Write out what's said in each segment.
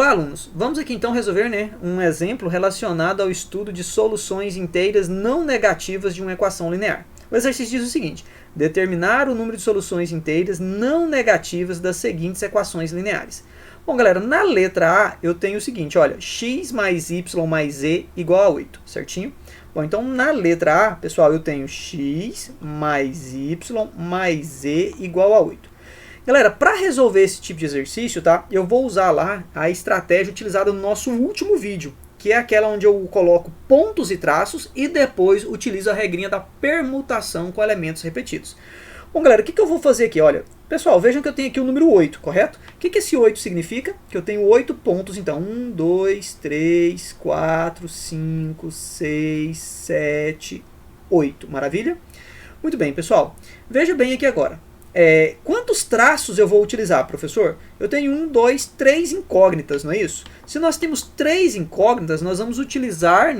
Olá, alunos! Vamos aqui então resolver, um exemplo relacionado ao estudo de soluções inteiras não negativas de uma equação linear. O exercício diz o seguinte: determinar o número de soluções inteiras não negativas das seguintes equações lineares. Bom, galera, na letra A eu tenho o seguinte, olha, x mais y mais z igual a 8, certinho? Bom, então na letra A, pessoal, eu tenho x mais y mais z igual a 8. Galera, para resolver esse tipo de exercício, tá? Eu vou usar lá a estratégia utilizada no nosso último vídeo, que é aquela onde eu coloco pontos e traços e depois utilizo a regrinha da permutação com elementos repetidos. Bom, galera, o que eu vou fazer aqui? Olha, pessoal, vejam que eu tenho aqui o número 8, correto? O que esse 8 significa? Que eu tenho 8 pontos, então. 1, 2, 3, 4, 5, 6, 7, 8. Maravilha? Muito bem, pessoal. Veja bem aqui agora. Quantos traços eu vou utilizar, professor? Eu tenho 1, 2, 3 incógnitas, não é isso? Se nós temos 3 incógnitas, nós vamos utilizar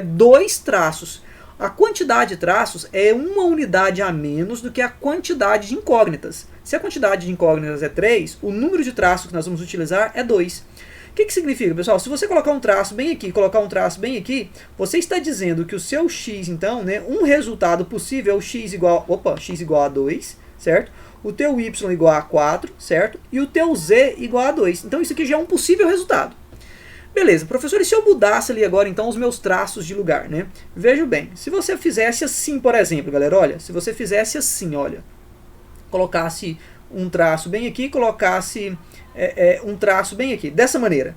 2 traços. A quantidade de traços é uma unidade a menos do que a quantidade de incógnitas. Se a quantidade de incógnitas é 3, o número de traços que nós vamos utilizar é 2. O que significa, pessoal? Se você colocar um traço bem aqui, colocar um traço bem aqui, você está dizendo que o seu x, então, um resultado possível é o x igual a 2, certo? O teu y igual a 4, certo? E o teu z igual a 2. Então isso aqui já é um possível resultado. Beleza, professor, e se eu mudasse ali agora então os meus traços de lugar, Veja bem, se você fizesse assim, por exemplo, galera, olha, se você fizesse assim, olha, colocasse um traço bem aqui, colocasse um traço bem aqui, dessa maneira.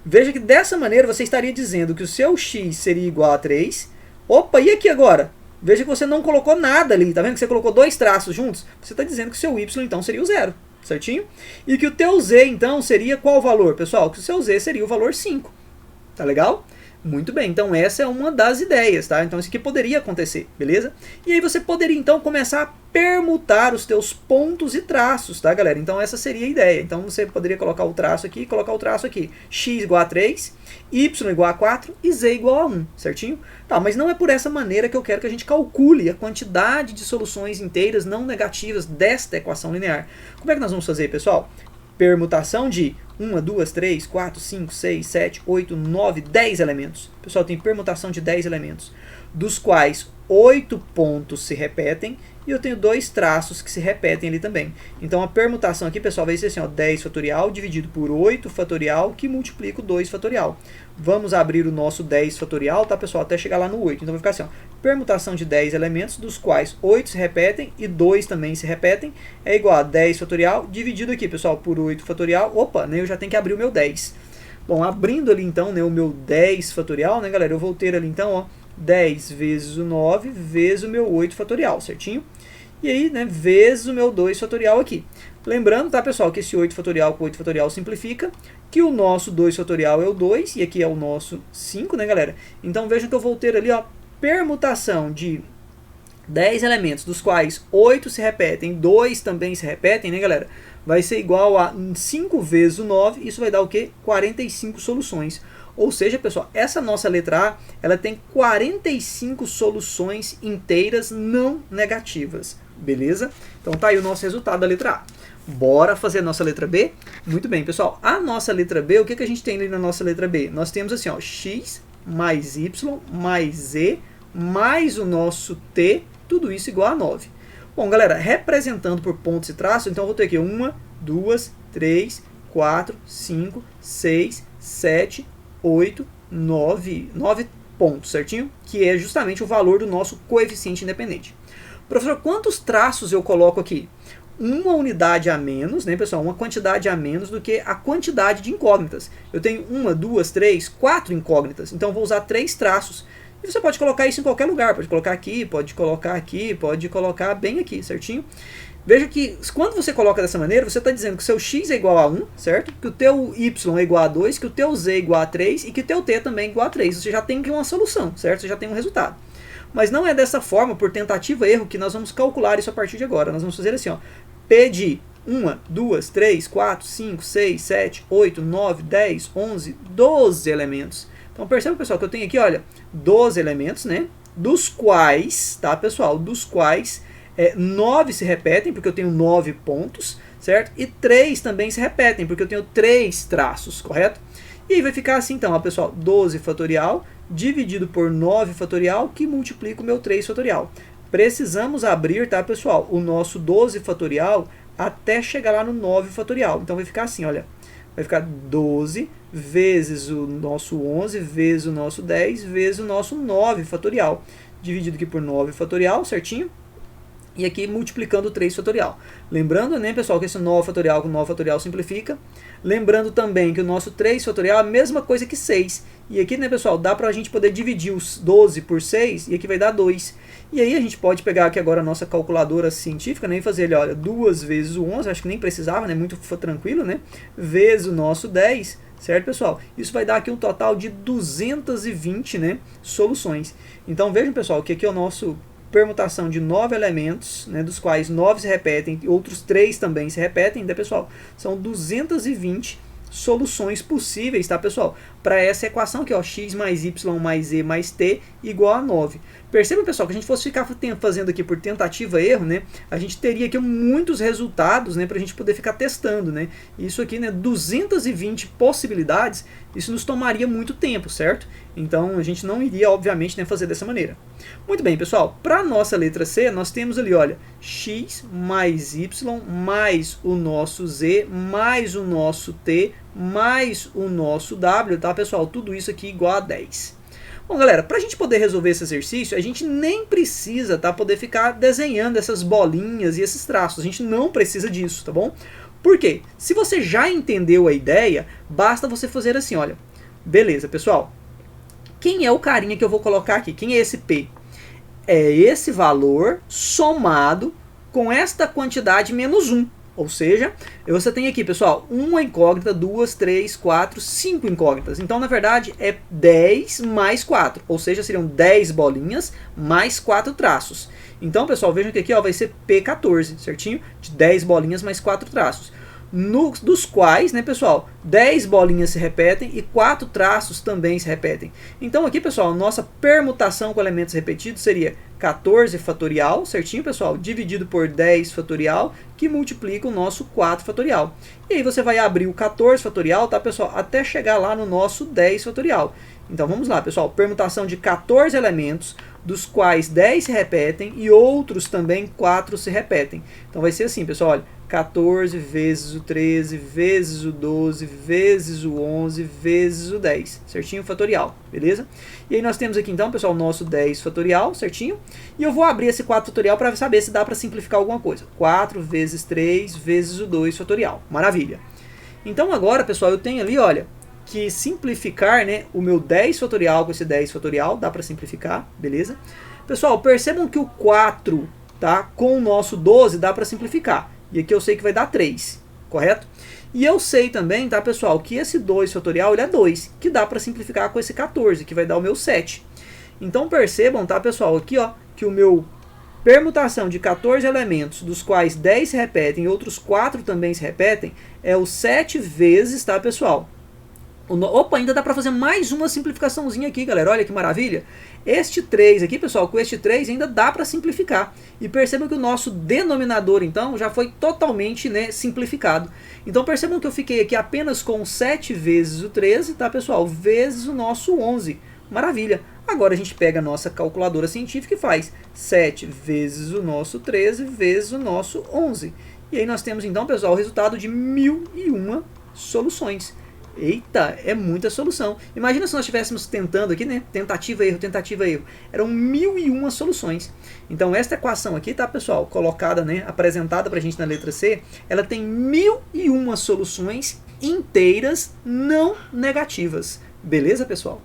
Veja que dessa maneira você estaria dizendo que o seu x seria igual a 3. Opa, e aqui agora? Veja que você não colocou nada ali, tá vendo que você colocou 2 traços juntos? Você está dizendo que o seu y então seria o 0, certinho? E que o teu z então seria qual valor, pessoal? Que o seu z seria o valor 5, tá legal? Muito bem, então essa é uma das ideias, tá? Então isso aqui poderia acontecer, beleza? E aí você poderia então começar a permutar os teus pontos e traços, tá, galera? Então essa seria a ideia. Então você poderia colocar o traço aqui e colocar o traço aqui. X igual a 3, y igual a 4 e z igual a 1, certinho? Tá, mas não é por essa maneira que eu quero que a gente calcule a quantidade de soluções inteiras não negativas desta equação linear. Como é que nós vamos fazer, pessoal? Permutação de 1, 2, 3, 4, 5, 6, 7, 8, 9, 10 elementos. Pessoal, tem permutação de 10 elementos, dos quais 8 pontos se repetem e eu tenho 2 traços que se repetem ali também. Então a permutação aqui, pessoal, vai ser assim, ó, 10 fatorial dividido por 8 fatorial que multiplica o 2 fatorial. Vamos abrir o nosso 10 fatorial, tá, pessoal, até chegar lá no 8. Então vai ficar assim, ó, permutação de 10 elementos, dos quais 8 se repetem e 2 também se repetem, é igual a 10 fatorial dividido aqui, pessoal, por 8 fatorial. Opa, eu já tenho que abrir o meu 10. Bom, abrindo ali então, o meu 10 fatorial, galera, eu vou ter ali então, ó, 10 vezes o 9 vezes o meu 8 fatorial, certinho? E aí, vezes o meu 2 fatorial aqui. Lembrando, tá, pessoal, que esse 8 fatorial com 8 fatorial simplifica, que o nosso 2 fatorial é o 2, e aqui é o nosso 5, galera? Então vejam que eu vou ter ali, ó, permutação de 10 elementos, dos quais 8 se repetem, 2 também se repetem, galera? Vai ser igual a 5 vezes o 9, isso vai dar o quê? 45 soluções. Ou seja, pessoal, essa nossa letra A, ela tem 45 soluções inteiras não negativas, beleza? Então tá aí o nosso resultado da letra A. Bora fazer a nossa letra B? Muito bem, pessoal. A nossa letra B, o que a gente tem ali na nossa letra B? Nós temos assim, ó, x mais y mais z mais o nosso t, tudo isso igual a 9. Bom, galera, representando por pontos e traços, então eu vou ter aqui 1, 2, 3, 4, 5, 6, 7, 8, 9 pontos, certinho? Que é justamente o valor do nosso coeficiente independente. Professor, quantos traços eu coloco aqui? Uma unidade a menos, pessoal? Uma quantidade a menos do que a quantidade de incógnitas. Eu tenho 1, 2, 3, 4 incógnitas, então eu vou usar 3 traços. E você pode colocar isso em qualquer lugar, pode colocar aqui, pode colocar bem aqui, certinho? Veja que quando você coloca dessa maneira, você está dizendo que o seu x é igual a 1, certo? Que o teu y é igual a 2, que o teu z é igual a 3 e que o teu t também é igual a 3. Você já tem aqui uma solução, certo? Você já tem um resultado. Mas não é dessa forma, por tentativa e erro, que nós vamos calcular isso a partir de agora. Nós vamos fazer assim, ó, P de 1, 2, 3, 4, 5, 6, 7, 8, 9, 10, 11, 12 elementos. Então perceba, pessoal, que eu tenho aqui, olha, 12 elementos, dos quais, tá, pessoal, 9 se repetem, porque eu tenho 9 pontos, certo? E 3 também se repetem, porque eu tenho 3 traços, correto? E aí vai ficar assim então, ó, pessoal, 12 fatorial dividido por 9 fatorial, que multiplica o meu 3 fatorial. Precisamos abrir, tá, pessoal, o nosso 12 fatorial até chegar lá no 9 fatorial. Então vai ficar assim, olha, vai ficar 12 vezes o nosso 11, vezes o nosso 10, vezes o nosso 9 fatorial. Dividido aqui por 9 fatorial, certinho? E aqui multiplicando 3 fatorial. Lembrando, né, pessoal, que esse 9 fatorial com 9 fatorial simplifica. Lembrando também que o nosso 3 fatorial é a mesma coisa que 6. E aqui, né, pessoal, dá pra gente poder dividir os 12 por 6 e aqui vai dar 2. E aí a gente pode pegar aqui agora a nossa calculadora científica, né, e fazer, olha, 2 vezes o 11, acho que nem precisava, né, muito tranquilo, né, vezes o nosso 10, certo, pessoal? Isso vai dar aqui um total de 220, né, soluções. Então vejam, pessoal, que aqui é o nosso permutação de 9 elementos, né, dos quais 9 se repetem, outros 3 também se repetem, né, pessoal? São 220 soluções possíveis, tá, pessoal? Para essa equação aqui, ó, x mais y mais z mais t igual a 9. Percebam, pessoal, que a gente fosse ficar fazendo aqui por tentativa e erro, né, a gente teria aqui muitos resultados, né, para a gente poder ficar testando, né? Isso aqui, né, 220 possibilidades, isso nos tomaria muito tempo, certo? Então a gente não iria, obviamente, né, fazer dessa maneira. Muito bem, pessoal, para a nossa letra C, nós temos ali, olha, x mais y mais o nosso z mais o nosso t mais o nosso w, tá, pessoal? Tudo isso aqui igual a 10. Bom, galera, para a gente poder resolver esse exercício, a gente nem precisa, tá, poder ficar desenhando essas bolinhas e esses traços. A gente não precisa disso, tá bom? Por quê? Se você já entendeu a ideia, basta você fazer assim, olha. Beleza, pessoal. Quem é o carinha que eu vou colocar aqui? Quem é esse P? É esse valor somado com esta quantidade menos 1. Ou seja, você tem aqui, pessoal, uma incógnita, 2, 3, 4, 5 incógnitas. Então, na verdade, é 10 mais 4. Ou seja, seriam 10 bolinhas mais 4 traços. Então, pessoal, vejam que aqui ó, vai ser P14, certinho? De 10 bolinhas mais 4 traços. Dos quais, né, pessoal, 10 bolinhas se repetem e 4 traços também se repetem. Então aqui, pessoal, nossa permutação com elementos repetidos seria 14 fatorial, certinho, pessoal, dividido por 10 fatorial, que multiplica o nosso 4 fatorial. E aí você vai abrir o 14 fatorial, tá, pessoal, até chegar lá no nosso 10 fatorial. Então vamos lá, pessoal, permutação de 14 elementos, dos quais 10 se repetem e outros também 4 se repetem. Então vai ser assim, pessoal, olha, 14 vezes o 13, vezes o 12, vezes o 11, vezes o 10, certinho? Fatorial, beleza? E aí nós temos aqui então, pessoal, o nosso 10 fatorial, certinho? E eu vou abrir esse 4 fatorial para saber se dá para simplificar alguma coisa. 4 vezes 3 vezes o 2 fatorial, maravilha. Então agora, pessoal, eu tenho ali, olha, que simplificar, né, o meu 10 fatorial com esse 10 fatorial, dá para simplificar, beleza? Pessoal, percebam que o 4, tá, com o nosso 12 dá para simplificar. E aqui eu sei que vai dar 3, correto? E eu sei também, tá, pessoal, que esse 2 fatorial ele é 2, que dá para simplificar com esse 14, que vai dar o meu 7. Então percebam, tá, pessoal, aqui ó, que o meu permutação de 14 elementos, dos quais 10 se repetem e outros 4 também se repetem, é o 7 vezes, tá, pessoal? Opa, ainda dá para fazer mais uma simplificaçãozinha aqui, galera. Olha que maravilha. Este 3 aqui, pessoal, com este 3 ainda dá para simplificar. E percebam que o nosso denominador, então, já foi totalmente, né, simplificado. Então percebam que eu fiquei aqui apenas com 7 vezes o 13, tá, pessoal? Vezes o nosso 11. Maravilha. Agora a gente pega a nossa calculadora científica e faz 7 vezes o nosso 13 vezes o nosso 11. E aí nós temos, então, pessoal, o resultado de 1001 soluções. Eita, é muita solução. Imagina se nós estivéssemos tentando aqui, né? Tentativa, erro, tentativa, erro. Eram 1001 soluções. Então, esta equação aqui, tá, pessoal? Colocada, né? Apresentada pra gente na letra C, ela tem 1001 soluções inteiras não negativas. Beleza, pessoal?